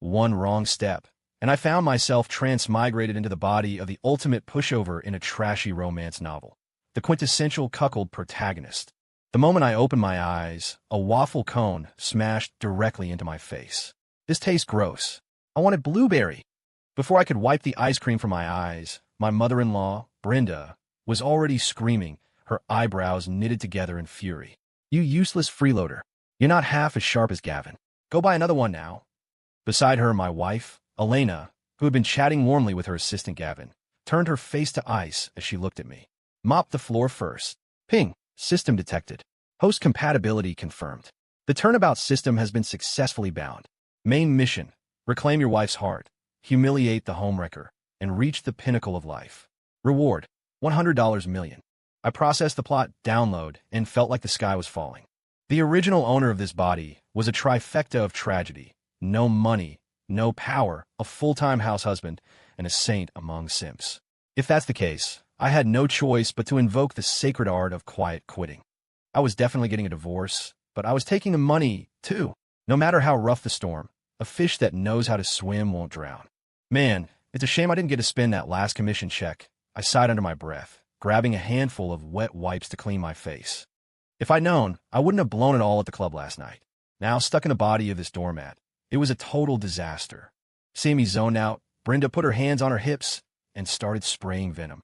One wrong step, and I found myself transmigrated into the body of the ultimate pushover in a trashy romance novel. The quintessential cuckold protagonist. The moment I opened my eyes, a waffle cone smashed directly into my face. This tastes gross. I wanted blueberry. Before I could wipe the ice cream from my eyes, my mother-in-law, Brenda, was already screaming, her eyebrows knitted together in fury. You useless freeloader. You're not half as sharp as Gavin. Go buy another one now. Beside her, my wife, Elena, who had been chatting warmly with her assistant Gavin, turned her face to ice as she looked at me. Mop the floor first. Ping. System detected. Host compatibility confirmed. The turnabout system has been successfully bound. Main mission. Reclaim your wife's heart. Humiliate the homewrecker. And reach the pinnacle of life. Reward. $100 million. I processed the plot download and felt like the sky was falling. The original owner of this body was a trifecta of tragedy. No money, no power, a full-time house husband, and a saint among simps. If that's the case, I had no choice but to invoke the sacred art of quiet quitting. I was definitely getting a divorce, but I was taking the money, too. No matter how rough the storm, a fish that knows how to swim won't drown. Man, it's a shame I didn't get to spend that last commission check. I sighed under my breath, grabbing a handful of wet wipes to clean my face. If I'd known, I wouldn't have blown it all at the club last night. Now stuck in the body of this doormat, it was a total disaster. Seeing me zone out, Brenda put her hands on her hips and started spraying venom.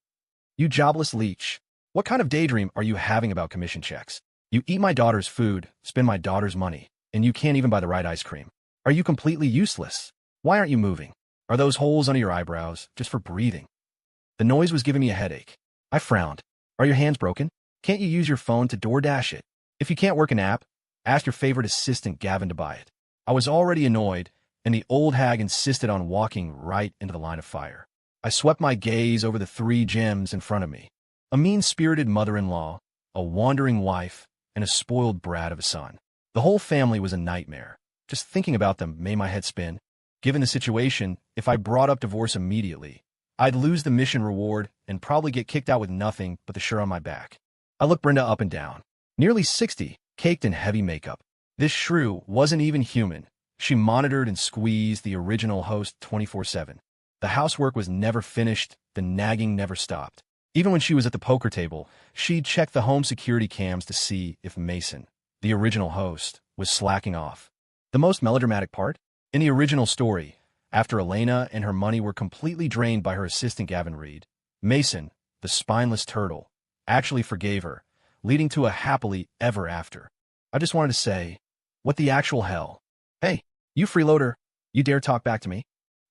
You jobless leech. What kind of daydream are you having about commission checks? You eat my daughter's food, spend my daughter's money, and you can't even buy the right ice cream. Are you completely useless? Why aren't you moving? Are those holes under your eyebrows just for breathing? The noise was giving me a headache. I frowned. Are your hands broken? Can't you use your phone to DoorDash it? If you can't work an app, ask your favorite assistant Gavin to buy it. I was already annoyed, and the old hag insisted on walking right into the line of fire. I swept my gaze over the three gems in front of me. A mean-spirited mother-in-law, a wandering wife, and a spoiled brat of a son. The whole family was a nightmare. Just thinking about them made my head spin. Given the situation, if I brought up divorce immediately, I'd lose the mission reward and probably get kicked out with nothing but the shirt on my back. I looked Brenda up and down. Nearly 60, caked in heavy makeup. This shrew wasn't even human. She monitored and squeezed the original host 24/7. The housework was never finished, the nagging never stopped. Even when she was at the poker table, she'd check the home security cams to see if Mason, the original host, was slacking off. The most melodramatic part? In the original story, after Elena and her money were completely drained by her assistant Gavin Reed, Mason, the spineless turtle, actually forgave her, leading to a happily ever after. I just wanted to say, what the actual hell? Hey, you freeloader, you dare talk back to me?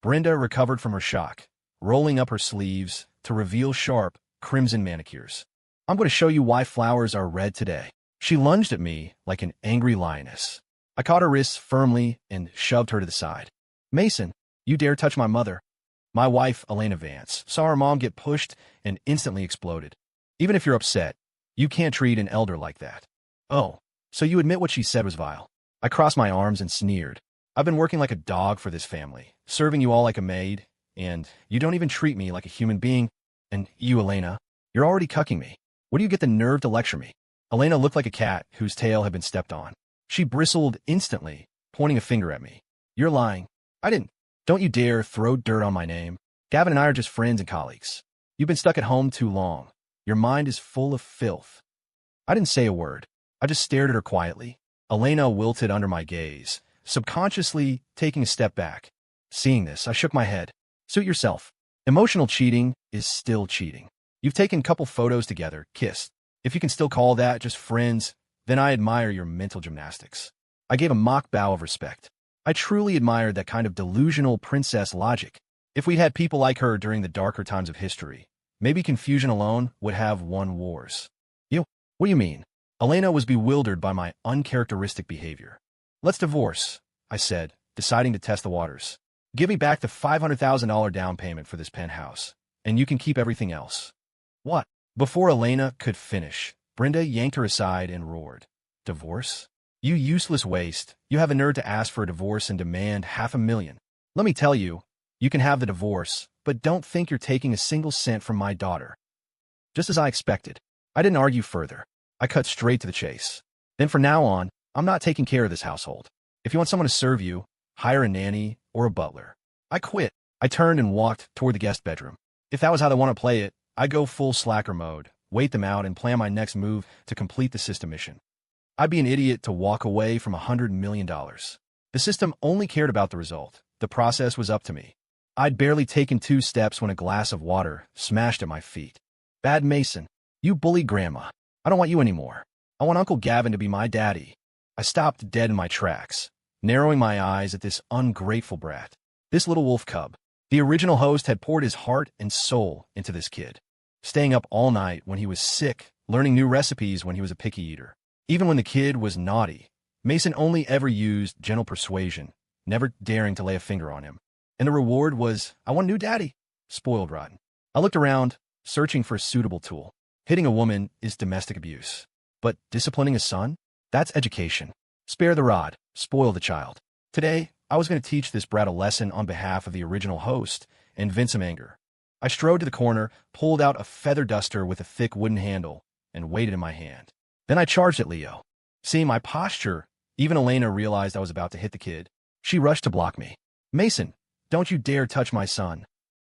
Brenda recovered from her shock, rolling up her sleeves to reveal sharp, crimson manicures. I'm going to show you why flowers are red today. She lunged at me like an angry lioness. I caught her wrists firmly and shoved her to the side. Mason, you dare touch my mother? My wife, Elena Vance, saw her mom get pushed and instantly exploded. Even if you're upset, you can't treat an elder like that. Oh, so you admit what she said was vile. I crossed my arms and sneered. I've been working like a dog for this family, serving you all like a maid, and you don't even treat me like a human being. And you, Elena, you're already cucking me. What do you get the nerve to lecture me? Elena looked like a cat whose tail had been stepped on. She bristled instantly, pointing a finger at me. You're lying. I didn't. Don't you dare throw dirt on my name. Gavin and I are just friends and colleagues. You've been stuck at home too long. Your mind is full of filth. I didn't say a word. I just stared at her quietly. Elena wilted under my gaze, subconsciously taking a step back. Seeing this, I shook my head. Suit yourself. Emotional cheating is still cheating. You've taken a couple photos together, kissed. If you can still call that just friends, then I admire your mental gymnastics. I gave a mock bow of respect. I truly admired that kind of delusional princess logic. If we'd had people like her during the darker times of history, maybe confusion alone would have won wars. What do you mean? Elena was bewildered by my uncharacteristic behavior. Let's divorce, I said, deciding to test the waters. Give me back the $500,000 down payment for this penthouse, and you can keep everything else. What? Before Elena could finish, Brenda yanked her aside and roared. Divorce? You useless waste. You have a nerve to ask for a divorce and demand $500,000. Let me tell you, you can have the divorce, but don't think you're taking a single cent from my daughter. Just as I expected. I didn't argue further. I cut straight to the chase. Then from now on, I'm not taking care of this household. If you want someone to serve you, hire a nanny or a butler. I quit. I turned and walked toward the guest bedroom. If that was how they want to play it, I'd go full slacker mode, wait them out, and plan my next move to complete the system mission. I'd be an idiot to walk away from $100 million. The system only cared about the result. The process was up to me. I'd barely taken 2 steps when a glass of water smashed at my feet. Bad Mason, you bullied Grandma. I don't want you anymore. I want Uncle Gavin to be my daddy. I stopped dead in my tracks, narrowing my eyes at this ungrateful brat. This little wolf cub. The original host had poured his heart and soul into this kid, staying up all night when he was sick, learning new recipes when he was a picky eater. Even when the kid was naughty, Mason only ever used gentle persuasion, never daring to lay a finger on him. And the reward was, I want a new daddy. Spoiled rotten. I looked around, searching for a suitable tool. Hitting a woman is domestic abuse. But disciplining a son? That's education. Spare the rod, spoil the child. Today, I was going to teach this brat a lesson on behalf of the original host and vent some anger. I strode to the corner, pulled out a feather duster with a thick wooden handle, and weighed it in my hand. Then I charged at Leo. Seeing my posture, even Elena realized I was about to hit the kid. She rushed to block me. Mason, don't you dare touch my son.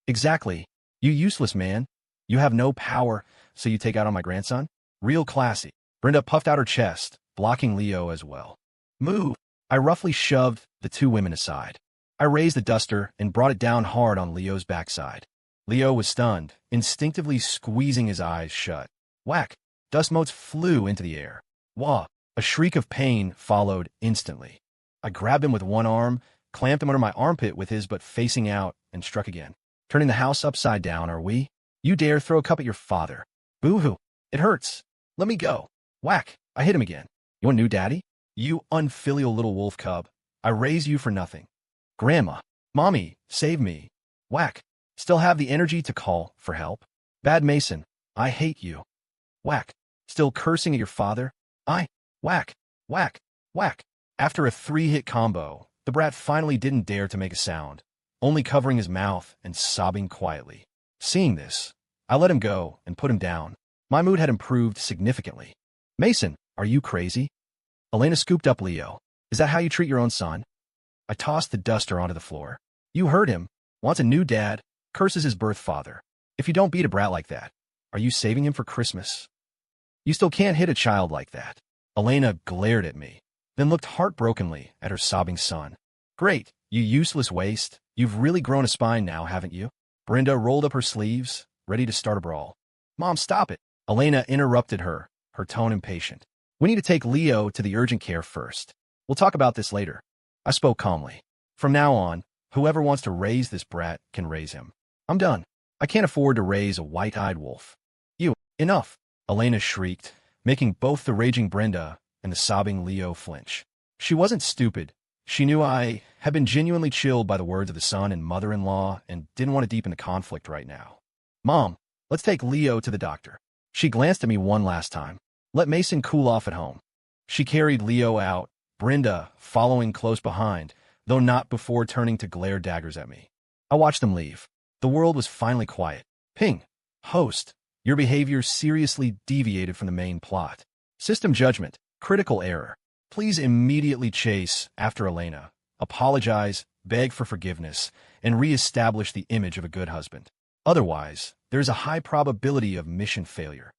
Exactly. You useless man. You have no power, so you take out on my grandson? Real classy. Brenda puffed out her chest, blocking Leo as well. Move. I roughly shoved the 2 women aside. I raised the duster and brought it down hard on Leo's backside. Leo was stunned, instinctively squeezing his eyes shut. Whack! Dust motes flew into the air. Wah! A shriek of pain followed instantly. I grabbed him with one arm, clamped him under my armpit with his but facing out, and struck again. Turning the house upside down, are we? You dare throw a cup at your father. Boo-hoo. It hurts. Let me go. Whack! I hit him again. You want a new daddy? You unfilial little wolf cub. I raised you for nothing. Grandma. Mommy, save me. Whack. Still have the energy to call for help? Bad Mason. I hate you. Whack. Still cursing at your father? Whack. Whack. Whack. After a 3-hit combo, the brat finally didn't dare to make a sound, only covering his mouth and sobbing quietly. Seeing this, I let him go and put him down. My mood had improved significantly. Mason, are you crazy? Elena scooped up Leo. Is that how you treat your own son? I tossed the duster onto the floor. You heard him. Wants a new dad, curses his birth father. If you don't beat a brat like that, are you saving him for Christmas? You still can't hit a child like that. Elena glared at me, then looked heartbrokenly at her sobbing son. Great, you useless waste. You've really grown a spine now, haven't you? Brenda rolled up her sleeves, ready to start a brawl. Mom, stop it. Elena interrupted her, her tone impatient. We need to take Leo to the urgent care first. We'll talk about this later. I spoke calmly. From now on, whoever wants to raise this brat can raise him. I'm done. I can't afford to raise a white-eyed wolf. You, enough, Elena shrieked, making both the raging Brenda and the sobbing Leo flinch. She wasn't stupid. She knew I had been genuinely chilled by the words of the son and mother-in-law and didn't want to deepen the conflict right now. Mom, let's take Leo to the doctor. She glanced at me one last time. Let Mason cool off at home. She carried Leo out, Brenda following close behind, though not before turning to glare daggers at me. I watched them leave. The world was finally quiet. Ping. Host, your behavior seriously deviated from the main plot. System judgment. Critical error. Please immediately chase after Elena, apologize, beg for forgiveness, and re-establish the image of a good husband. Otherwise, there's a high probability of mission failure.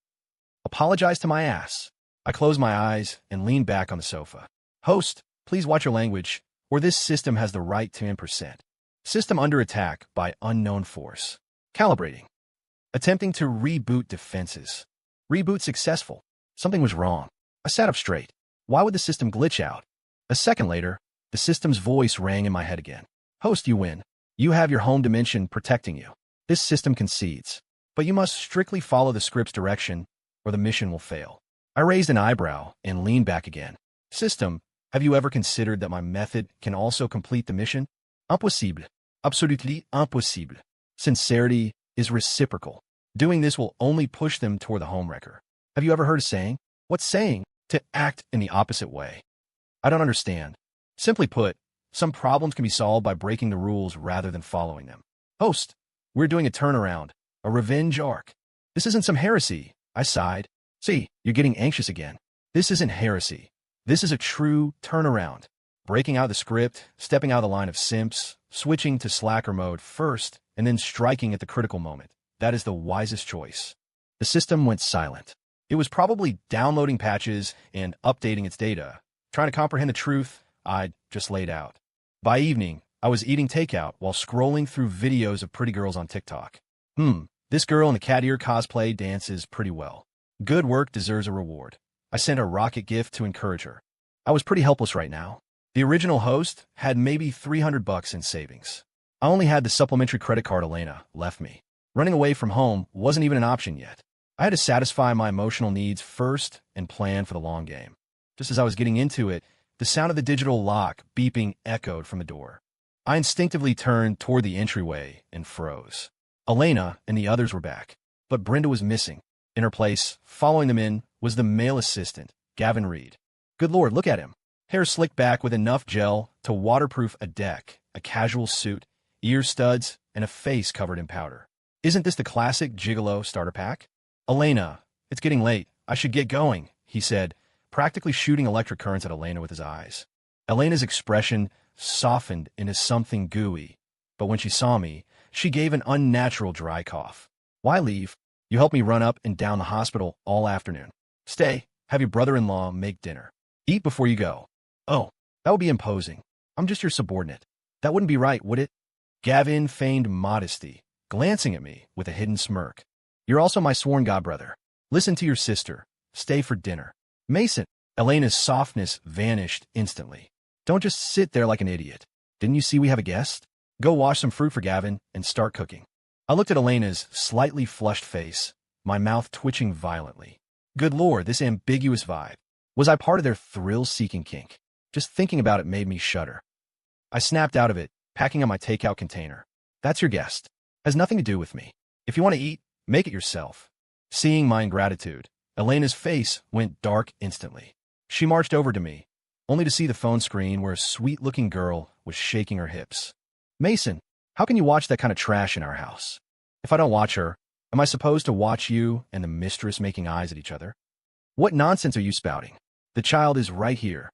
Apologize to my ass. I closed my eyes and leaned back on the sofa. Host, please watch your language, or this system has the right to %. System under attack by unknown force. Calibrating. Attempting to reboot defenses. Reboot successful. Something was wrong. I sat up straight. Why would the system glitch out? A second later, the system's voice rang in my head again. Host, you win. You have your home dimension protecting you. This system concedes. But you must strictly follow the script's direction, or the mission will fail. I raised an eyebrow and leaned back again. System, have you ever considered that my method can also complete the mission? Impossible. Absolutely impossible. Sincerity is reciprocal. Doing this will only push them toward the homewrecker. Have you ever heard a saying? What's saying? To act in the opposite way. I don't understand. Simply put, some problems can be solved by breaking the rules rather than following them. Host, we're doing a turnaround, a revenge arc. This isn't some heresy. I sighed. See, you're getting anxious again. This isn't heresy. This is a true turnaround. breaking out of the script, stepping out of the line of simps, switching to slacker mode first, and then striking at the critical moment. That is the wisest choice. The system went silent. It was probably downloading patches and updating its data, trying to comprehend the truth I'd just laid out. By evening, I was eating takeout while scrolling through videos of pretty girls on TikTok. This girl in the cat ear cosplay dances pretty well. Good work deserves a reward. I sent a rocket gift to encourage her. I was pretty helpless right now. The original host had maybe $300 in savings. I only had the supplementary credit card Elena left me. Running away from home wasn't even an option yet. I had to satisfy my emotional needs first and plan for the long game. Just as I was getting into it, the sound of the digital lock beeping echoed from the door. I instinctively turned toward the entryway and froze. Elena and the others were back, but Brenda was missing. In her place, following them in, was the male assistant, Gavin Reed. Good Lord, look at him. Hair slicked back with enough gel to waterproof a deck, a casual suit, ear studs, and a face covered in powder. Isn't this the classic gigolo starter pack? Elena, it's getting late. I should get going, he said, practically shooting electric currents at Elena with his eyes. Elena's expression softened into something gooey, but when she saw me, she gave an unnatural dry cough. Why leave? You helped me run up and down the hospital all afternoon. Stay, have your brother-in-law make dinner. Eat before you go. Oh, that would be imposing. I'm just your subordinate. That wouldn't be right, would it? Gavin feigned modesty, glancing at me with a hidden smirk. You're also my sworn godbrother. Listen to your sister. Stay for dinner. Mason. Elena's softness vanished instantly. Don't just sit there like an idiot. Didn't you see we have a guest? Go wash some fruit for Gavin and start cooking. I looked at Elena's slightly flushed face, my mouth twitching violently. Good Lord, this ambiguous vibe. Was I part of their thrill-seeking kink? Just thinking about it made me shudder. I snapped out of it, packing up my takeout container. That's your guest. Has nothing to do with me. If you want to eat, make it yourself. Seeing my ingratitude, Elena's face went dark instantly. She marched over to me, only to see the phone screen where a sweet-looking girl was shaking her hips. Mason, how can you watch that kind of trash in our house? If I don't watch her, am I supposed to watch you and the mistress making eyes at each other? What nonsense are you spouting? The child is right here.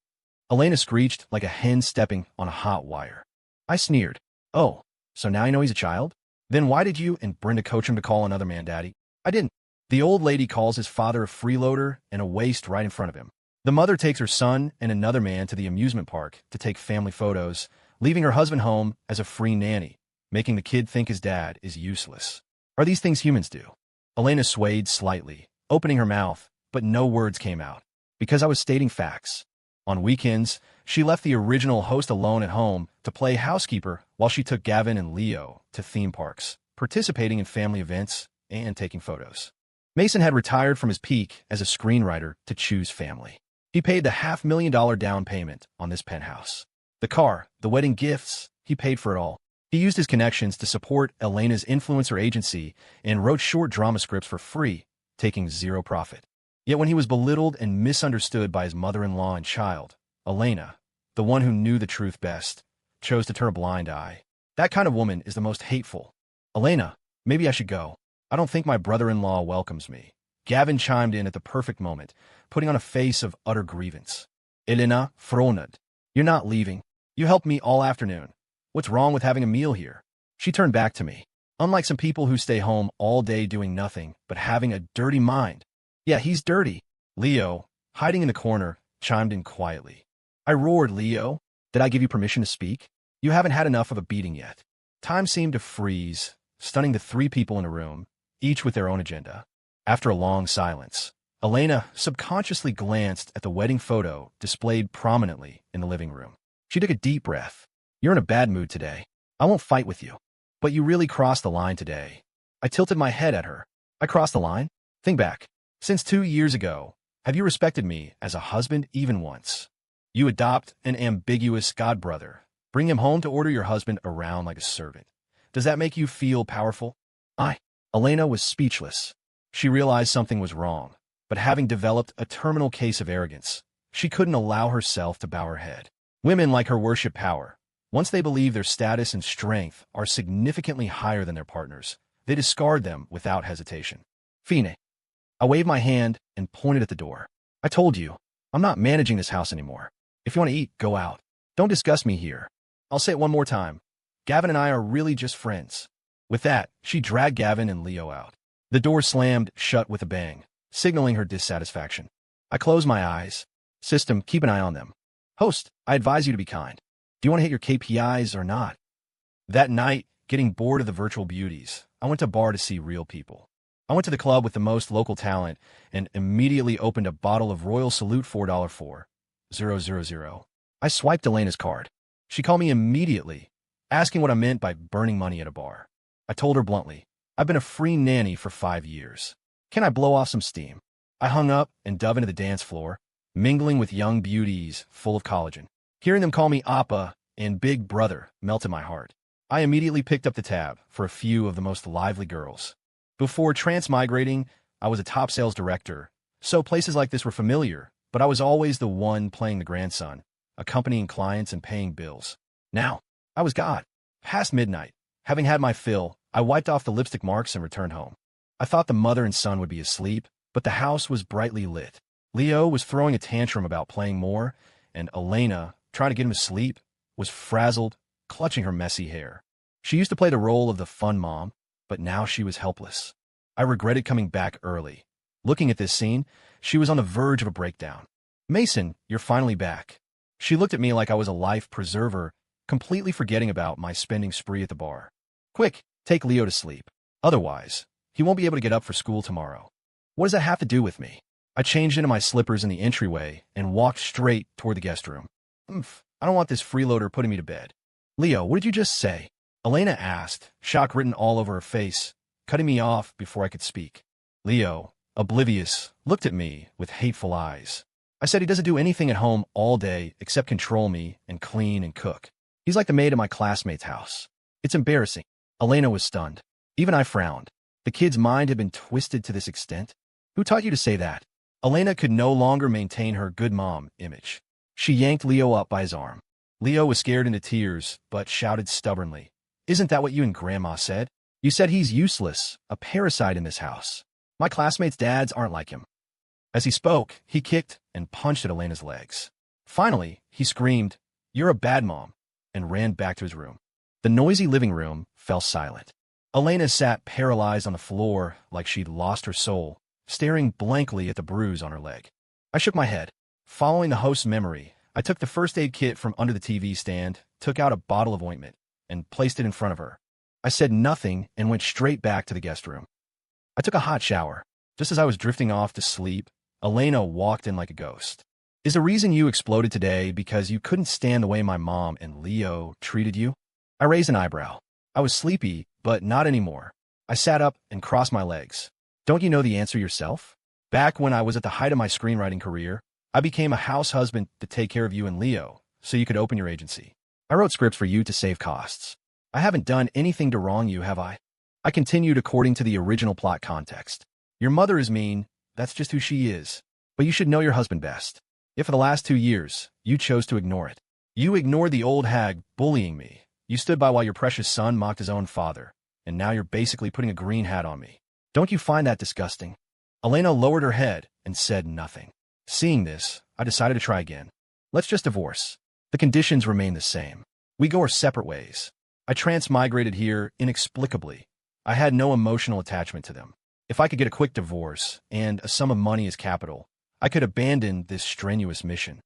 Elena screeched like a hen stepping on a hot wire. I sneered. Oh, so now you know he's a child? Then why did you and Brenda coach him to call another man daddy? I didn't. The old lady calls his father a freeloader and a waste right in front of him. The mother takes her son and another man to the amusement park to take family photos, leaving her husband home as a free nanny, making the kid think his dad is useless. Are these things humans do? Elena swayed slightly, opening her mouth, but no words came out. Because I was stating facts. On weekends, she left the original host alone at home to play housekeeper while she took Gavin and Leo to theme parks, participating in family events and taking photos. Mason had retired from his peak as a screenwriter to choose family. He paid the $500,000 down payment on this penthouse. The car, the wedding gifts, he paid for it all. He used his connections to support Elena's influencer agency and wrote short drama scripts for free, taking zero profit. Yet when he was belittled and misunderstood by his mother-in-law and child, Elena, the one who knew the truth best, chose to turn a blind eye. That kind of woman is the most hateful. Elena, maybe I should go. I don't think my brother-in-law welcomes me. Gavin chimed in at the perfect moment, putting on a face of utter grievance. Elena froned. You're not leaving. You helped me all afternoon. What's wrong with having a meal here? She turned back to me. Unlike some people who stay home all day doing nothing but having a dirty mind. Yeah, he's dirty. Leo, hiding in the corner, chimed in quietly. I roared, Leo. Did I give you permission to speak? You haven't had enough of a beating yet. Time seemed to freeze, stunning the three people in a room, each with their own agenda. After a long silence, Elena subconsciously glanced at the wedding photo displayed prominently in the living room. She took a deep breath. You're in a bad mood today. I won't fight with you. But you really crossed the line today. I tilted my head at her. I crossed the line? Think back. Since 2 years ago, have you respected me as a husband even once? You adopt an ambiguous godbrother. Bring him home to order your husband around like a servant. Does that make you feel powerful? Elena was speechless. She realized something was wrong, but having developed a terminal case of arrogance, she couldn't allow herself to bow her head. Women like her worship power. Once they believe their status and strength are significantly higher than their partners, they discard them without hesitation. Fine. I waved my hand and pointed at the door. I told you, I'm not managing this house anymore. If you want to eat, go out. Don't discuss me here. I'll say it one more time. Gavin and I are really just friends. With that, she dragged Gavin and Leo out. The door slammed shut with a bang, signaling her dissatisfaction. I closed my eyes. System, keep an eye on them. Host, I advise you to be kind. Do you want to hit your KPIs or not? That night, getting bored of the virtual beauties, I went to a bar to see real people. I went to the club with the most local talent and immediately opened a bottle of Royal Salute $4.4000. I swiped Elena's card. She called me immediately, asking what I meant by burning money at a bar. I told her bluntly, I've been a free nanny for 5 years. Can I blow off some steam? I hung up and dove into the dance floor, mingling with young beauties full of collagen. Hearing them call me Appa and Big Brother melted my heart. I immediately picked up the tab for a few of the most lively girls. Before transmigrating, I was a top sales director, so places like this were familiar, but I was always the one playing the grandson, accompanying clients and paying bills. Now, I was God. Past midnight, having had my fill, I wiped off the lipstick marks and returned home. I thought the mother and son would be asleep, but the house was brightly lit. Leo was throwing a tantrum about playing more, and Elena, trying to get him to sleep, was frazzled, clutching her messy hair. She used to play the role of the fun mom, but now she was helpless. I regretted coming back early. Looking at this scene, she was on the verge of a breakdown. Mason, you're finally back. She looked at me like I was a life preserver, completely forgetting about my spending spree at the bar. Quick, take Leo to sleep. Otherwise, he won't be able to get up for school tomorrow. What does that have to do with me? I changed into my slippers in the entryway and walked straight toward the guest room. I don't want this freeloader putting me to bed. Leo, what did you just say? Elena asked, shock written all over her face, cutting me off before I could speak. Leo, oblivious, looked at me with hateful eyes. I said he doesn't do anything at home all day except control me and clean and cook. He's like the maid at my classmate's house. It's embarrassing. Elena was stunned. Even I frowned. The kid's mind had been twisted to this extent. Who taught you to say that? Elena could no longer maintain her good mom image. She yanked Leo up by his arm. Leo was scared into tears, but shouted stubbornly, Isn't that what you and Grandma said? You said he's useless, a parasite in this house. My classmates' dads aren't like him. As he spoke, he kicked and punched at Elena's legs. Finally, he screamed, You're a bad mom, and ran back to his room. The noisy living room fell silent. Elena sat paralyzed on the floor like she'd lost her soul, staring blankly at the bruise on her leg. I shook my head. Following the host's memory, I took the first aid kit from under the TV stand, took out a bottle of ointment, and placed it in front of her. I said nothing and went straight back to the guest room. I took a hot shower. Just as I was drifting off to sleep, Elena walked in like a ghost. Is the reason you exploded today because you couldn't stand the way my mom and Leo treated you? I raised an eyebrow. I was sleepy, but not anymore. I sat up and crossed my legs. Don't you know the answer yourself? Back when I was at the height of my screenwriting career, I became a house husband to take care of you and Leo, so you could open your agency. I wrote scripts for you to save costs. I haven't done anything to wrong you, have I? I continued according to the original plot context. Your mother is mean, that's just who she is. But you should know your husband best. If for the last 2 years, you chose to ignore it. You ignored the old hag bullying me. You stood by while your precious son mocked his own father. And now you're basically putting a green hat on me. Don't you find that disgusting? Elena lowered her head and said nothing. Seeing this, I decided to try again. Let's just divorce. The conditions remain the same. We go our separate ways. I transmigrated here inexplicably. I had no emotional attachment to them. If I could get a quick divorce and a sum of money as capital, I could abandon this strenuous mission.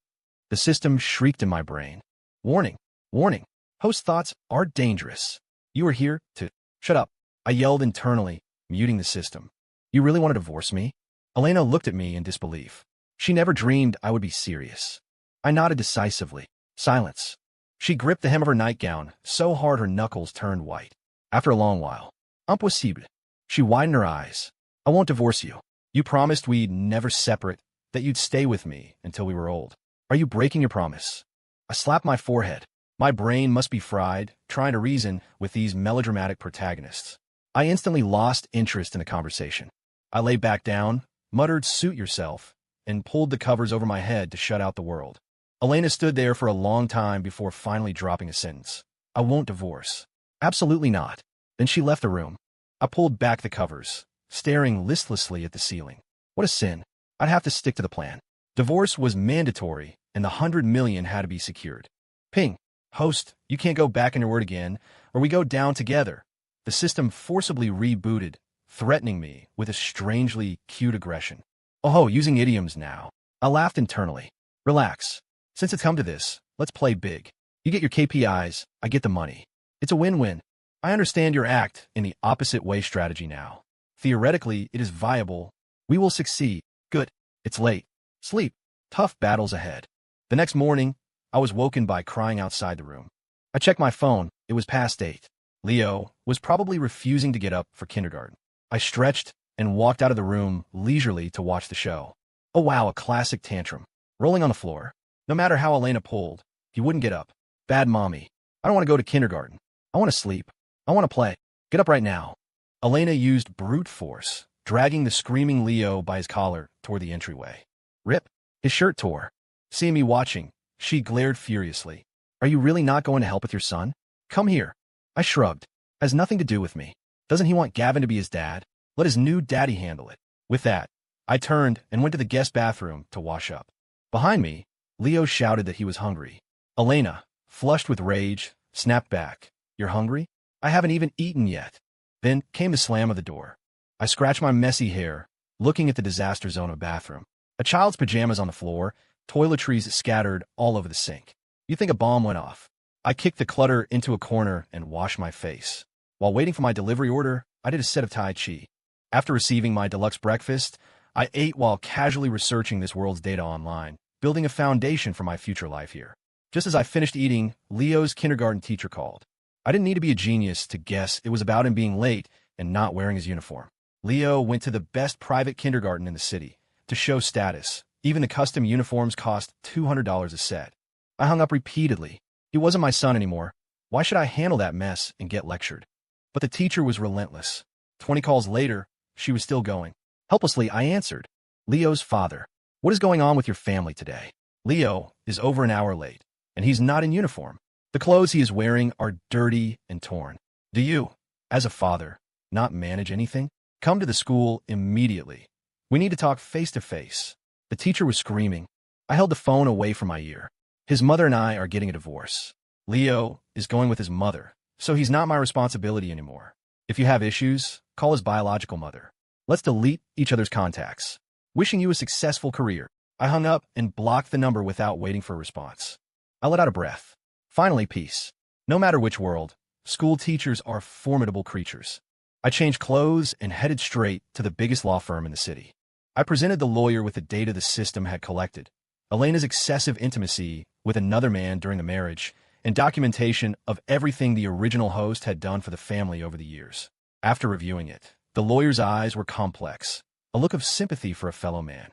The system shrieked in my brain. Warning, warning, host thoughts are dangerous. You are here to... Shut up. I yelled internally, muting the system. You really want to divorce me? Elena looked at me in disbelief. She never dreamed I would be serious. I nodded decisively. Silence. She gripped the hem of her nightgown so hard her knuckles turned white. After a long while, impossible. She widened her eyes. I won't divorce you. You promised we'd never separate, that you'd stay with me until we were old. Are you breaking your promise? I slapped my forehead. My brain must be fried, trying to reason with these melodramatic protagonists. I instantly lost interest in the conversation. I lay back down, muttered, Suit yourself, and pulled the covers over my head to shut out the world. Elena stood there for a long time before finally dropping a sentence. I won't divorce. Absolutely not. Then she left the room. I pulled back the covers, staring listlessly at the ceiling. What a sin. I'd have to stick to the plan. Divorce was mandatory, and the $100 million had to be secured. Ping. Host, you can't go back on your word again, or we go down together. The system forcibly rebooted, threatening me with a strangely cute aggression. Oh, using idioms now. I laughed internally. Relax. Since it's come to this, let's play big. You get your KPIs, I get the money. It's a win-win. I understand your act in the opposite way strategy now. Theoretically, it is viable. We will succeed. Good. It's late. Sleep. Tough battles ahead. The next morning, I was woken by crying outside the room. I checked my phone. It was past 8. Leo was probably refusing to get up for kindergarten. I stretched and walked out of the room leisurely to watch the show. Oh wow, a classic tantrum. Rolling on the floor. No matter how Elena pulled, he wouldn't get up. Bad mommy. I don't want to go to kindergarten. I want to sleep. I want to play. Get up right now. Elena used brute force, dragging the screaming Leo by his collar toward the entryway. Rip. His shirt tore. Seeing me watching, she glared furiously. Are you really not going to help with your son? Come here. I shrugged. Has nothing to do with me. Doesn't he want Gavin to be his dad? Let his new daddy handle it. With that, I turned and went to the guest bathroom to wash up. Behind me, Leo shouted that he was hungry. Elena, flushed with rage, snapped back. You're hungry? I haven't even eaten yet. Then came the slam of the door. I scratched my messy hair, looking at the disaster zone of bathroom. A child's pajamas on the floor, toiletries scattered all over the sink. You think a bomb went off. I kicked the clutter into a corner and washed my face. While waiting for my delivery order, I did a set of Tai Chi. After receiving my deluxe breakfast, I ate while casually researching this world's data online, building a foundation for my future life here. Just as I finished eating, Leo's kindergarten teacher called. I didn't need to be a genius to guess it was about him being late and not wearing his uniform. Leo went to the best private kindergarten in the city. To show status, even the custom uniforms cost $200 a set. I hung up repeatedly. He wasn't my son anymore. Why should I handle that mess and get lectured? But the teacher was relentless. 20 calls later, she was still going. Helplessly, I answered. Leo's father. What is going on with your family today? Leo is over an hour late, and he's not in uniform. The clothes he is wearing are dirty and torn. Do you, as a father, not manage anything? Come to the school immediately. We need to talk face to face. The teacher was screaming. I held the phone away from my ear. His mother and I are getting a divorce. Leo is going with his mother, so he's not my responsibility anymore. If you have issues, call his biological mother. Let's delete each other's contacts. Wishing you a successful career. I hung up and blocked the number without waiting for a response. I let out a breath. Finally, peace. No matter which world, school teachers are formidable creatures. I changed clothes and headed straight to the biggest law firm in the city. I presented the lawyer with the data the system had collected, Elena's excessive intimacy with another man during the marriage, and documentation of everything the original host had done for the family over the years. After reviewing it, the lawyer's eyes were complex, a look of sympathy for a fellow man.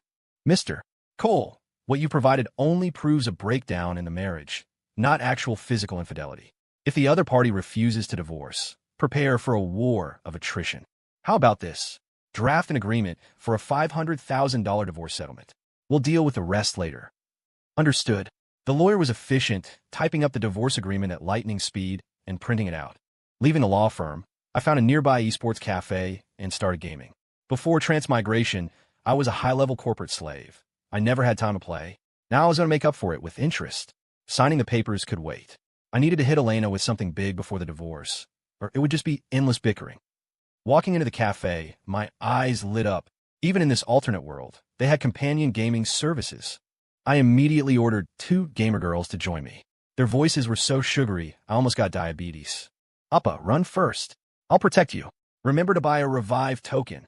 Mr. Cole, what you provided only proves a breakdown in the marriage, not actual physical infidelity. If the other party refuses to divorce, prepare for a war of attrition. How about this? Draft an agreement for a $500,000 divorce settlement. We'll deal with the rest later. Understood. The lawyer was efficient, typing up the divorce agreement at lightning speed and printing it out. Leaving the law firm, I found a nearby esports cafe and started gaming. Before transmigration, I was a high-level corporate slave. I never had time to play. Now I was going to make up for it with interest. Signing the papers could wait. I needed to hit Elena with something big before the divorce, or it would just be endless bickering. Walking into the cafe, my eyes lit up. Even in this alternate world, they had companion gaming services. I immediately ordered 2 gamer girls to join me. Their voices were so sugary, I almost got diabetes. Appa, run first. I'll protect you. Remember to buy a revive token.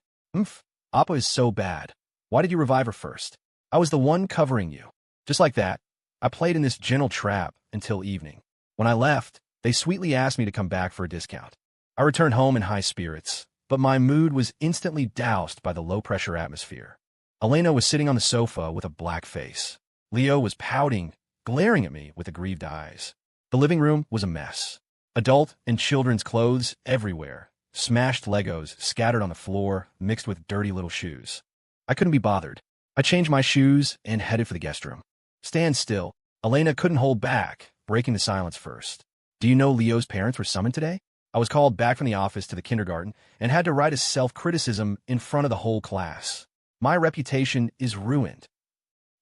Appa is so bad. Why did you revive her first? I was the one covering you. Just like that, I played in this gentle trap until evening. When I left, they sweetly asked me to come back for a discount. I returned home in high spirits, but my mood was instantly doused by the low-pressure atmosphere. Elena was sitting on the sofa with a black face. Leo was pouting, glaring at me with aggrieved eyes. The living room was a mess. Adult and children's clothes everywhere. Smashed Legos scattered on the floor, mixed with dirty little shoes. I couldn't be bothered. I changed my shoes and headed for the guest room. Stand still. Elena couldn't hold back, breaking the silence first. Do you know Leo's parents were summoned today? I was called back from the office to the kindergarten and had to write a self-criticism in front of the whole class. My reputation is ruined.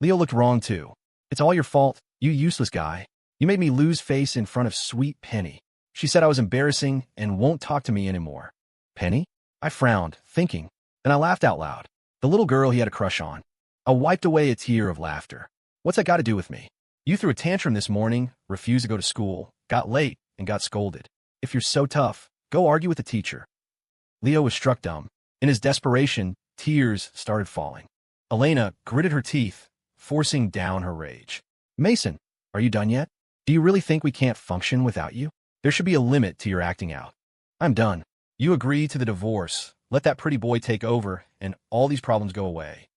Leo looked wrong too. It's all your fault, you useless guy. You made me lose face in front of sweet Penny. She said I was embarrassing and won't talk to me anymore. Penny? I frowned, thinking, and I laughed out loud. The little girl he had a crush on. I wiped away a tear of laughter. What's that got to do with me? You threw a tantrum this morning, refused to go to school, got late, and got scolded. If you're so tough, go argue with the teacher. Leo was struck dumb. In his desperation, tears started falling. Elena gritted her teeth, forcing down her rage. Mason, are you done yet? Do you really think we can't function without you? There should be a limit to your acting out. I'm done. You agree to the divorce, let that pretty boy take over, and all these problems go away.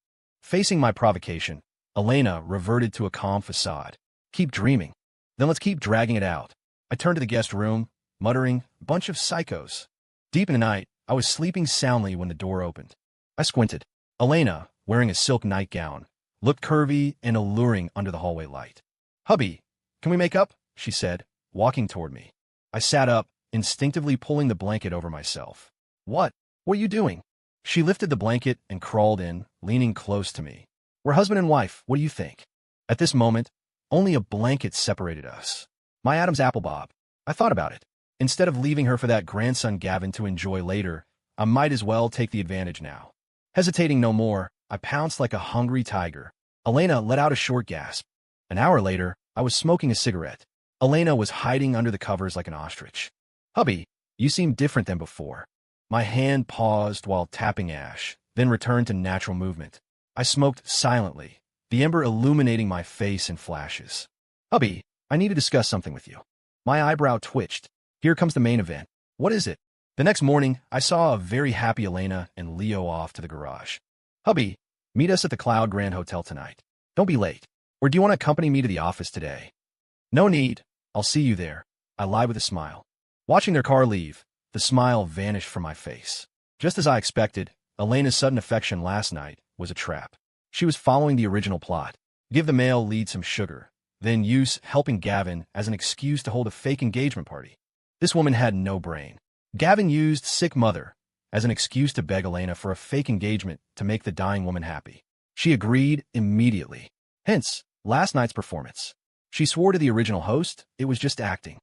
Facing my provocation, Elena reverted to a calm facade. Keep dreaming. Then let's keep dragging it out. I turned to the guest room, muttering, bunch of psychos. Deep in the night, I was sleeping soundly when the door opened. I squinted. Elena, wearing a silk nightgown, looked curvy and alluring under the hallway light. Hubby, can we make up? She said, walking toward me. I sat up, instinctively pulling the blanket over myself. What? What are you doing? She lifted the blanket and crawled in, leaning close to me. We're husband and wife, what do you think? At this moment, only a blanket separated us. My Adam's apple bob. I thought about it. Instead of leaving her for that grandson Gavin to enjoy later, I might as well take the advantage now. Hesitating no more, I pounced like a hungry tiger. Elena let out a short gasp. An hour later, I was smoking a cigarette. Elena was hiding under the covers like an ostrich. Hubby, you seem different than before. My hand paused while tapping ash, then returned to natural movement. I smoked silently, the ember illuminating my face in flashes. Hubby, I need to discuss something with you. My eyebrow twitched. Here comes the main event. What is it? The next morning, I saw a very happy Elena and Leo off to the garage. Hubby, meet us at the Cloud Grand Hotel tonight. Don't be late. Or do you want to accompany me to the office today? No need. I'll see you there. I lied with a smile. Watching their car leave, the smile vanished from my face. Just as I expected, Elena's sudden affection last night was a trap. She was following the original plot. Give the male lead some sugar, then use helping Gavin as an excuse to hold a fake engagement party. This woman had no brain. Gavin used sick mother as an excuse to beg Elena for a fake engagement to make the dying woman happy. She agreed immediately. Hence, last night's performance. She swore to the original host it was just acting.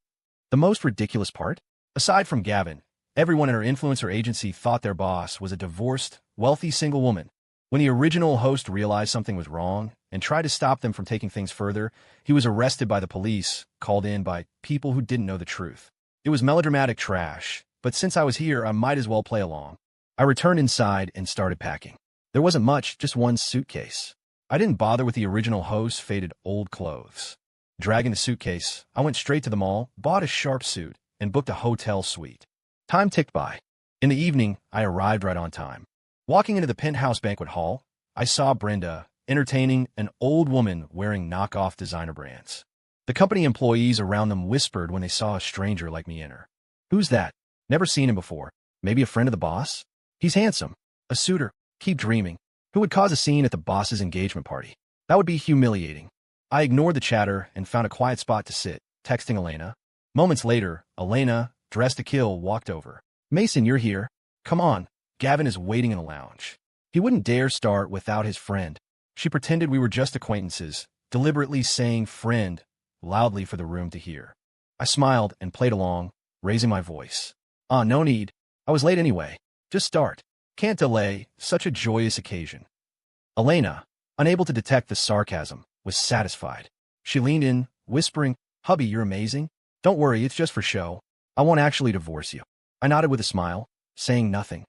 The most ridiculous part? Aside from Gavin, everyone in her influencer agency thought their boss was a divorced, wealthy single woman. When the original host realized something was wrong and tried to stop them from taking things further, he was arrested by the police, called in by people who didn't know the truth. It was melodramatic trash, but since I was here, I might as well play along. I returned inside and started packing. There wasn't much, just one suitcase. I didn't bother with the original host's faded old clothes. Dragging the suitcase, I went straight to the mall, bought a sharp suit, and booked a hotel suite. Time ticked by. In the evening, I arrived right on time. Walking into the penthouse banquet hall, I saw Brenda entertaining an old woman wearing knockoff designer brands. The company employees around them whispered when they saw a stranger like me enter. Who's that? Never seen him before. Maybe a friend of the boss? He's handsome. A suitor. Keep dreaming. Who would cause a scene at the boss's engagement party? That would be humiliating. I ignored the chatter and found a quiet spot to sit, texting Elena. Moments later, Elena, dressed to kill, walked over. Mason, you're here. Come on. Gavin is waiting in the lounge. He wouldn't dare start without his friend. She pretended we were just acquaintances, deliberately saying friend loudly for the room to hear. I smiled and played along, raising my voice. No need. I was late anyway. Just start. Can't delay such a joyous occasion. Elena, unable to detect the sarcasm, was satisfied. She leaned in, whispering, Hubby, you're amazing. Don't worry, it's just for show. I won't actually divorce you. I nodded with a smile, saying nothing.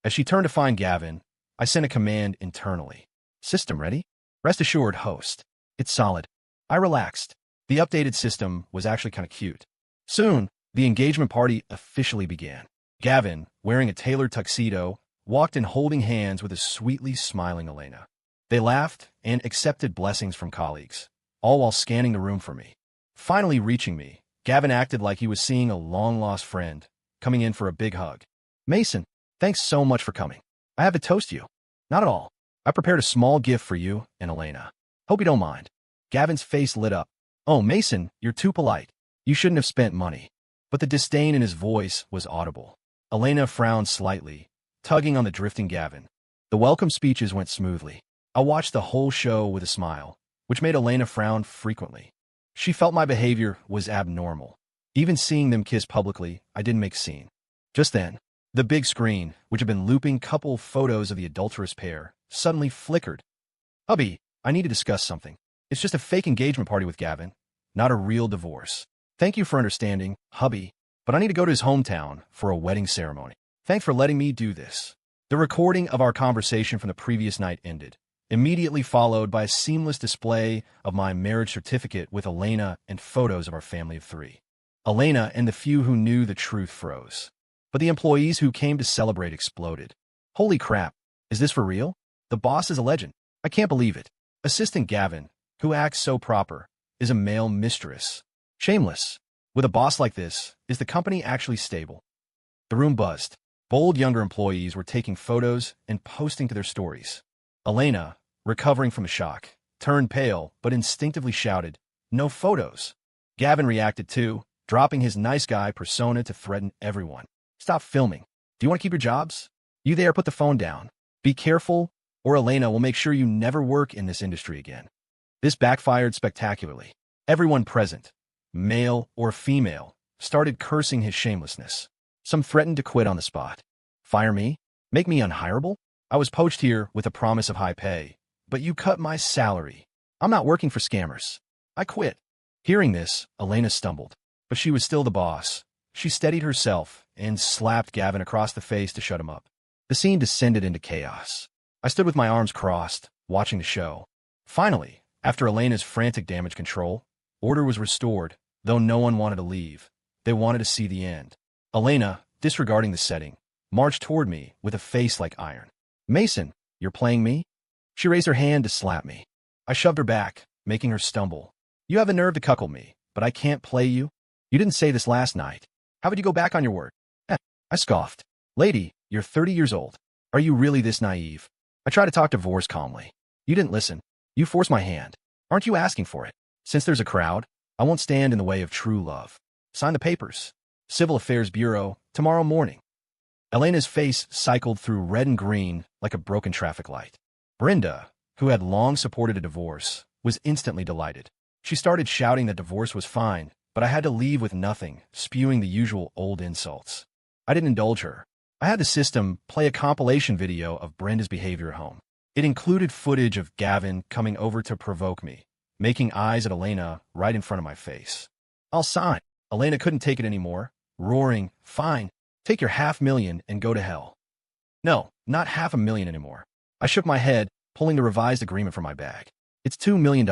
As she turned to find Gavin, I sent a command internally. System ready? Rest assured, host. It's solid. I relaxed. The updated system was actually kind of cute. Soon, the engagement party officially began. Gavin, wearing a tailored tuxedo, walked in holding hands with a sweetly smiling Elena. They laughed and accepted blessings from colleagues, all while scanning the room for me. Finally reaching me, Gavin acted like he was seeing a long-lost friend, coming in for a big hug. Mason, thanks so much for coming. I have to toast you. Not at all. I prepared a small gift for you and Elena. Hope you don't mind. Gavin's face lit up. Oh, Mason, you're too polite. You shouldn't have spent money. But the disdain in his voice was audible. Elena frowned slightly, tugging on the drifting Gavin. The welcome speeches went smoothly. I watched the whole show with a smile, which made Elena frown frequently. She felt my behavior was abnormal. Even seeing them kiss publicly, I didn't make a scene. Just then, the big screen, which had been looping couple photos of the adulterous pair, suddenly flickered. Hubby, I need to discuss something. It's just a fake engagement party with Gavin, not a real divorce. Thank you for understanding, hubby, but I need to go to his hometown for a wedding ceremony. Thanks for letting me do this. The recording of our conversation from the previous night ended, immediately followed by a seamless display of my marriage certificate with Elena and photos of our family of 3. Elena and the few who knew the truth froze. But the employees who came to celebrate exploded. Holy crap, is this for real? The boss is a legend. I can't believe it. Assistant Gavin, who acts so proper, is a male mistress. Shameless. With a boss like this, is the company actually stable? The room buzzed. Bold younger employees were taking photos and posting to their stories. Elena, recovering from a shock, turned pale but instinctively shouted, "No photos." Gavin reacted too, dropping his nice guy persona to threaten everyone. "Stop filming. Do you want to keep your jobs? You there, put the phone down. Be careful, or Elena will make sure you never work in this industry again." This backfired spectacularly. Everyone present, male or female, started cursing his shamelessness. Some threatened to quit on the spot. Fire me? Make me unhireable? I was poached here with a promise of high pay, but you cut my salary. I'm not working for scammers. I quit. Hearing this, Elena stumbled, but she was still the boss. She steadied herself and slapped Gavin across the face to shut him up. The scene descended into chaos. I stood with my arms crossed, watching the show. Finally, after Elena's frantic damage control, order was restored, though no one wanted to leave. They wanted to see the end. Elena, disregarding the setting, marched toward me with a face like iron. "Mason, you're playing me?" She raised her hand to slap me. I shoved her back, making her stumble. "You have the nerve to cuckold me, but I can't play you. You didn't say this last night. How would you go back on your word?" I scoffed. "Lady, you're 30 years old. Are you really this naive?" I tried to talk divorce calmly. "You didn't listen. You forced my hand. Aren't you asking for it? Since there's a crowd, I won't stand in the way of true love. Sign the papers. Civil Affairs Bureau, tomorrow morning." Elena's face cycled through red and green like a broken traffic light. Brenda, who had long supported a divorce, was instantly delighted. She started shouting that divorce was fine, but I had to leave with nothing, spewing the usual old insults. I didn't indulge her. I had the system play a compilation video of Brenda's behavior at home. It included footage of Gavin coming over to provoke me, making eyes at Elena right in front of my face. "I'll sign." Elena couldn't take it anymore, roaring, "Fine, take your $500,000 and go to hell." "No, not $500,000 anymore." I shook my head, pulling the revised agreement from my bag. "It's $2 million.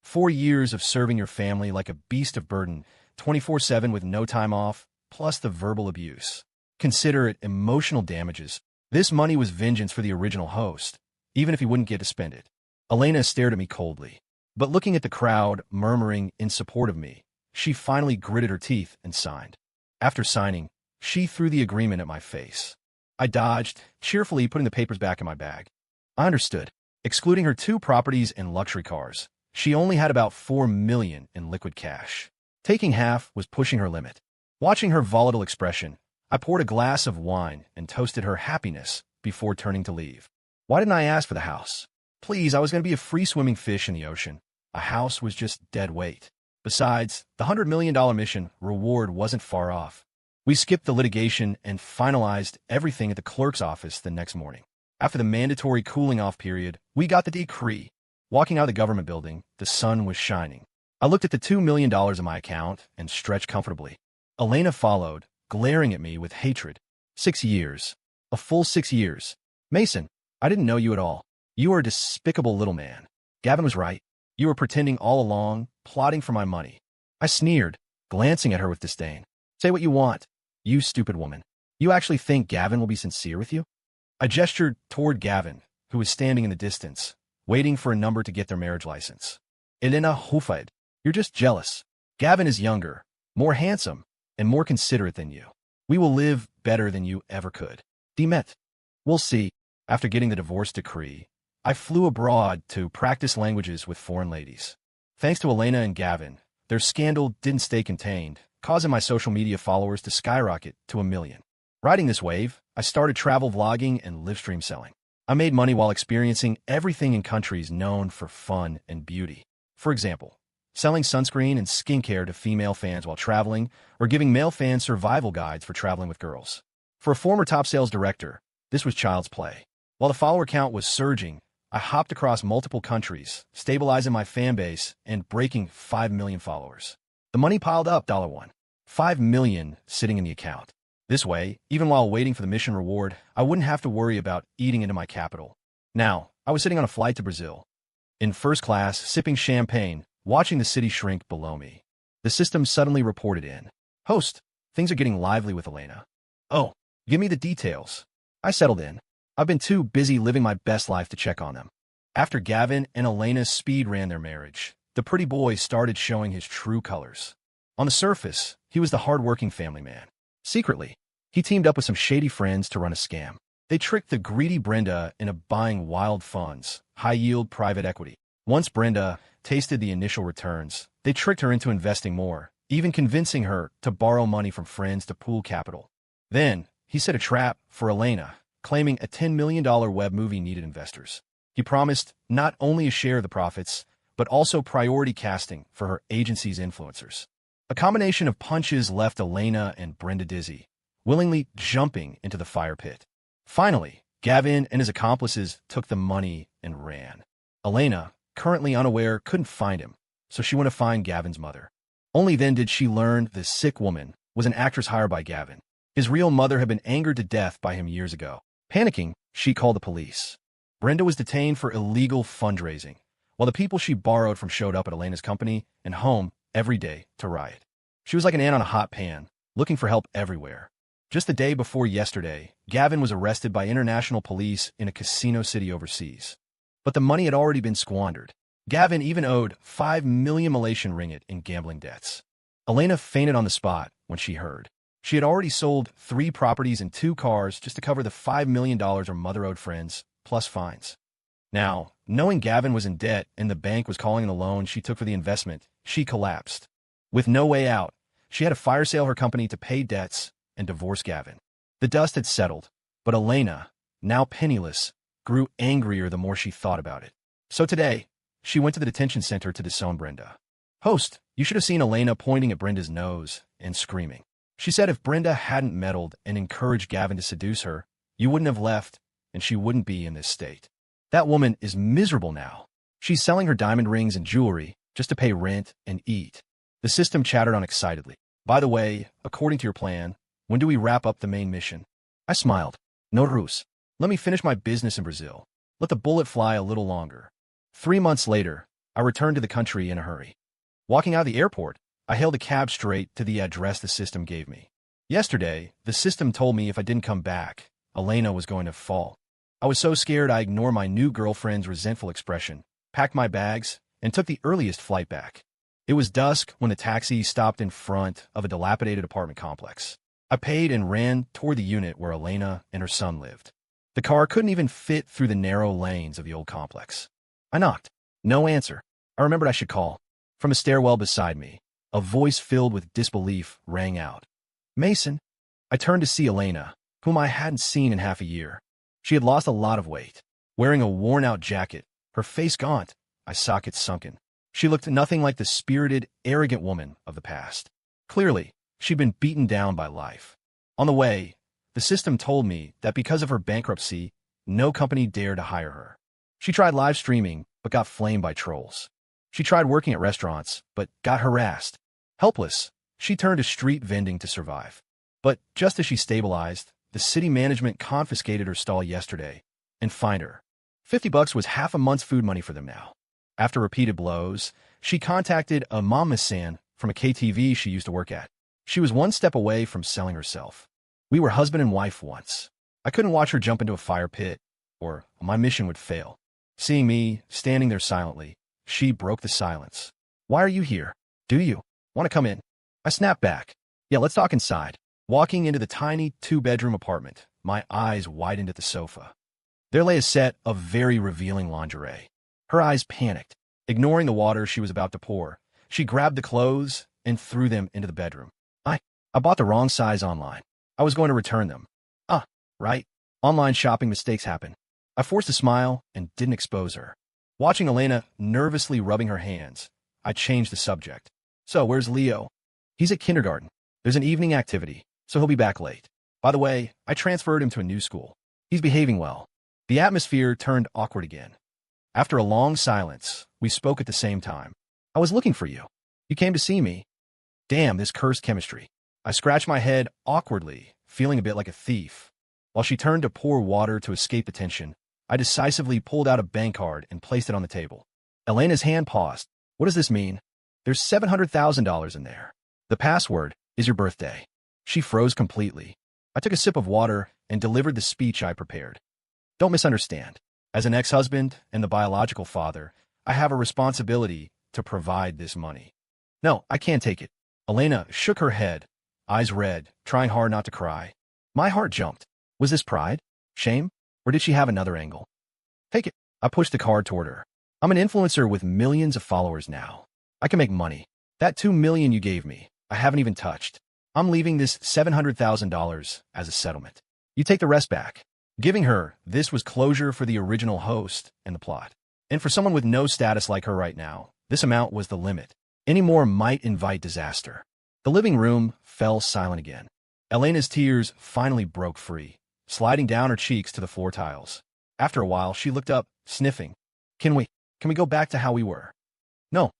4 years of serving your family like a beast of burden, 24/7 with no time off, plus the verbal abuse. Consider it emotional damages. This money was vengeance for the original host, even if he wouldn't get to spend it." Elena stared at me coldly, but looking at the crowd murmuring in support of me, she finally gritted her teeth and signed. After signing, she threw the agreement at my face. I dodged, cheerfully putting the papers back in my bag. I understood. Excluding her 2 properties and luxury cars, she only had about $4 million in liquid cash. Taking half was pushing her limit. Watching her volatile expression, I poured a glass of wine and toasted her happiness before turning to leave. Why didn't I ask for the house? Please, I was going to be a free-swimming fish in the ocean. A house was just dead weight. Besides, the $100 million mission reward wasn't far off. We skipped the litigation and finalized everything at the clerk's office the next morning. After the mandatory cooling-off period, we got the decree. Walking out of the government building, the sun was shining. I looked at the $2 million in my account and stretched comfortably. Elena followed, glaring at me with hatred. 6 years. A full 6 years. "Mason, I didn't know you at all. You are a despicable little man." Gavin was right. "You were pretending all along, plotting for my money." I sneered, glancing at her with disdain. "Say what you want, you stupid woman. You actually think Gavin will be sincere with you?" I gestured toward Gavin, who was standing in the distance, waiting for a number to get their marriage license. "Elena Hufeld, you're just jealous. Gavin is younger, more handsome, and more considerate than you. We will live better than you ever could. Demet. We'll see." After getting the divorce decree, I flew abroad to practice languages with foreign ladies. Thanks to Elena and Gavin, their scandal didn't stay contained, causing my social media followers to skyrocket to 1 million. Riding this wave, I started travel vlogging and live stream selling. I made money while experiencing everything in countries known for fun and beauty. For example, selling sunscreen and skincare to female fans while traveling, or giving male fans survival guides for traveling with girls. For a former top sales director, this was child's play. While the follower count was surging, I hopped across multiple countries, stabilizing my fan base and breaking 5 million followers. The money piled up, $1. 5 million sitting in the account. This way, even while waiting for the mission reward, I wouldn't have to worry about eating into my capital. Now, I was sitting on a flight to Brazil, in first class, sipping champagne, watching the city shrink below me. The system suddenly reported in. Host, things are getting lively with Elena. Oh, give me the details. I settled in. I've been too busy living my best life to check on them. After Gavin and Elena speed ran their marriage, the pretty boy started showing his true colors. On the surface, he was the hard-working family man. Secretly, he teamed up with some shady friends to run a scam. They tricked the greedy Brenda into buying wild funds, high-yield private equity. Once Brenda tasted the initial returns, they tricked her into investing more, even convincing her to borrow money from friends to pool capital. Then, he set a trap for Elena, claiming a $10 million web movie needed investors. He promised not only a share of the profits, but also priority casting for her agency's influencers. A combination of punches left Elena and Brenda dizzy, willingly jumping into the fire pit. Finally, Gavin and his accomplices took the money and ran. Elena, currently unaware, couldn't find him, so she went to find Gavin's mother. Only then did she learn the sick woman was an actress hired by Gavin. His real mother had been angered to death by him years ago. Panicking, she called the police. Brenda was detained for illegal fundraising, while the people she borrowed from showed up at Elena's company and home every day to riot. She was like an ant on a hot pan, looking for help everywhere. Just the day before yesterday, Gavin was arrested by international police in a casino city overseas. But the money had already been squandered. Gavin even owed 5 million Malaysian ringgit in gambling debts. Elena fainted on the spot when she heard. She had already sold 3 properties and 2 cars just to cover the $5 million her mother owed friends, plus fines. Now, knowing Gavin was in debt and the bank was calling in the loan she took for the investment, she collapsed. With no way out, she had to fire sale her company to pay debts and divorce Gavin. The dust had settled, but Elena, now penniless, grew angrier the more she thought about it. So today, she went to the detention center to disown Brenda. Host, you should have seen Elena pointing at Brenda's nose and screaming. She said if Brenda hadn't meddled and encouraged Gavin to seduce her, you wouldn't have left, and she wouldn't be in this state. That woman is miserable now. She's selling her diamond rings and jewelry just to pay rent and eat. The system chattered on excitedly. By the way, according to your plan, when do we wrap up the main mission? I smiled. No ruse. Let me finish my business in Brazil. Let the bullet fly a little longer. 3 months later, I returned to the country in a hurry. Walking out of the airport, I hailed a cab straight to the address the system gave me. Yesterday, the system told me if I didn't come back, Elena was going to fall. I was so scared I ignored my new girlfriend's resentful expression, packed my bags, and took the earliest flight back. It was dusk when the taxi stopped in front of a dilapidated apartment complex. I paid and ran toward the unit where Elena and her son lived. The car couldn't even fit through the narrow lanes of the old complex. I knocked. No answer. I remembered I should call. From a stairwell beside me, a voice filled with disbelief rang out. Mason. I turned to see Elena, whom I hadn't seen in half a year. She had lost a lot of weight. Wearing a worn-out jacket, her face gaunt, eye sockets sunken. She looked nothing like the spirited, arrogant woman of the past. Clearly, she'd been beaten down by life. On the way, the system told me that because of her bankruptcy, no company dared to hire her. She tried live streaming, but got flamed by trolls. She tried working at restaurants, but got harassed. Helpless, she turned to street vending to survive. But just as she stabilized, the city management confiscated her stall yesterday and fined her. $50 was half a month's food money for them now. After repeated blows, she contacted a mamasan from a KTV she used to work at. She was one step away from selling herself. We were husband and wife once. I couldn't watch her jump into a fire pit, or my mission would fail. Seeing me standing there silently, she broke the silence. Why are you here? Do you want to come in? I snapped back. Yeah, let's talk inside. Walking into the tiny 2-bedroom apartment, my eyes widened at the sofa. There lay a set of very revealing lingerie. Her eyes panicked. Ignoring the water she was about to pour, she grabbed the clothes and threw them into the bedroom. I bought the wrong size online. I was going to return them. Right. Online shopping mistakes happen. I forced a smile and didn't expose her. Watching Elena nervously rubbing her hands, I changed the subject. So, where's Leo? He's at kindergarten. There's an evening activity, so he'll be back late. By the way, I transferred him to a new school. He's behaving well. The atmosphere turned awkward again. After a long silence, we spoke at the same time. I was looking for you. You came to see me. Damn, this cursed chemistry. I scratched my head awkwardly, feeling a bit like a thief. While she turned to pour water to escape the tension, I decisively pulled out a bank card and placed it on the table. Elena's hand paused. What does this mean? There's $700,000 in there. The password is your birthday. She froze completely. I took a sip of water and delivered the speech I prepared. Don't misunderstand. As an ex-husband and the biological father, I have a responsibility to provide this money. No, I can't take it. Elena shook her head, eyes red, trying hard not to cry. My heart jumped. Was this pride? Shame? Or did she have another angle? Take it. I pushed the card toward her. I'm an influencer with millions of followers now. I can make money. That $2 million you gave me, I haven't even touched. I'm leaving this $700,000 as a settlement. You take the rest back. Giving her this was closure for the original host and the plot. And for someone with no status like her right now, this amount was the limit. Any more might invite disaster. The living room fell silent again. Elena's tears finally broke free, sliding down her cheeks to the floor tiles. After a while, she looked up, sniffing. Can we go back to how we were? No.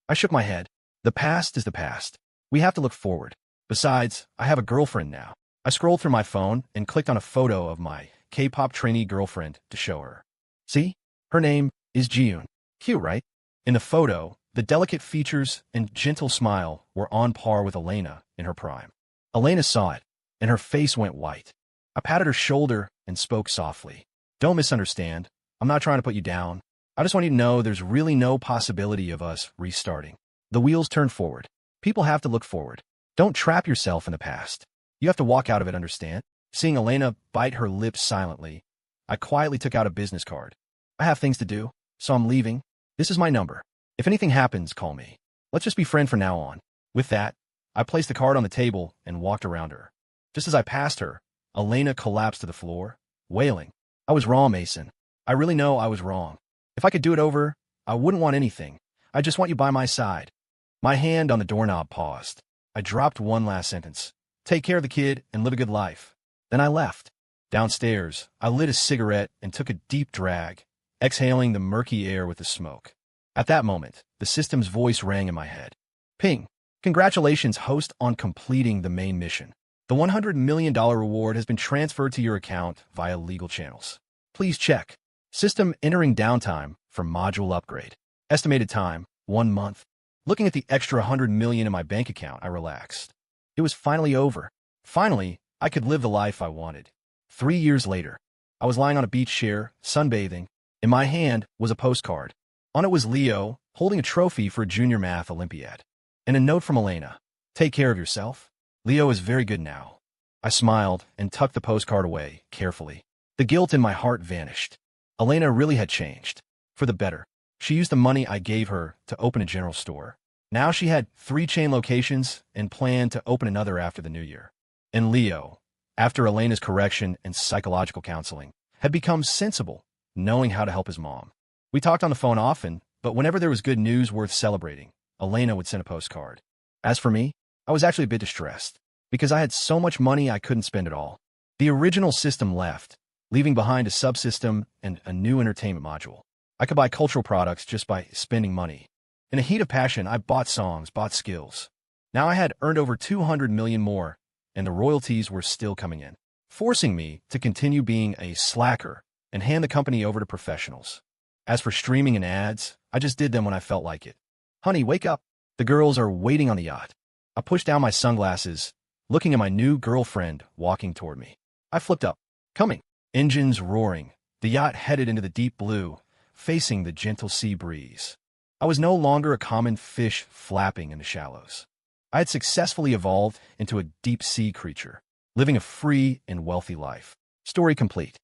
I shook my head. The past is the past. We have to look forward. Besides, I have a girlfriend now. I scrolled through my phone and clicked on a photo of my K-pop trainee girlfriend to show her. See? Her name is Jiyoon. Cute, right? In the photo, the delicate features and gentle smile were on par with Elena in her prime. Elena saw it, and her face went white. I patted her shoulder and spoke softly. Don't misunderstand. I'm not trying to put you down. I just want you to know there's really no possibility of us restarting. The wheels turn forward. People have to look forward. Don't trap yourself in the past. You have to walk out of it, understand? Seeing Elena bite her lips silently, I quietly took out a business card. I have things to do, so I'm leaving. This is my number. If anything happens, call me. Let's just be friends from now on. With that, I placed the card on the table and walked around her. Just as I passed her, Elena collapsed to the floor, wailing. I was wrong, Mason. I really know I was wrong. If I could do it over, I wouldn't want anything. I just want you by my side. My hand on the doorknob paused. I dropped one last sentence. Take care of the kid and live a good life. Then I left. Downstairs, I lit a cigarette and took a deep drag, exhaling the murky air with the smoke. At that moment, the system's voice rang in my head. Ping. Congratulations, host, on completing the main mission. The $100 million reward has been transferred to your account via legal channels. Please check. System entering downtime for module upgrade. Estimated time, 1 month. Looking at the extra $100 million in my bank account, I relaxed. It was finally over. Finally, I could live the life I wanted. 3 years later, I was lying on a beach chair, sunbathing. In my hand was a postcard. On it was Leo, holding a trophy for a junior math Olympiad. And a note from Elena. Take care of yourself. Leo is very good now. I smiled and tucked the postcard away, carefully. The guilt in my heart vanished. Elena really had changed. For the better. She used the money I gave her to open a general store. Now she had 3 chain locations and planned to open another after the new year. And Leo, after Elena's correction and psychological counseling, had become sensible, knowing how to help his mom. We talked on the phone often, but whenever there was good news worth celebrating, Elena would send a postcard. As for me, I was actually a bit distressed, because I had so much money I couldn't spend it all. The original system left, leaving behind a subsystem and a new entertainment module. I could buy cultural products just by spending money. In a heat of passion, I bought songs, bought skills. Now I had earned over 200 million more, and the royalties were still coming in, forcing me to continue being a slacker and hand the company over to professionals. As for streaming and ads, I just did them when I felt like it. Honey, wake up. The girls are waiting on the yacht. I pushed down my sunglasses, looking at my new girlfriend walking toward me. I flipped up. Coming. Engines roaring. The yacht headed into the deep blue, facing the gentle sea breeze. I was no longer a common fish flapping in the shallows. I had successfully evolved into a deep-sea creature, living a free and wealthy life. Story complete.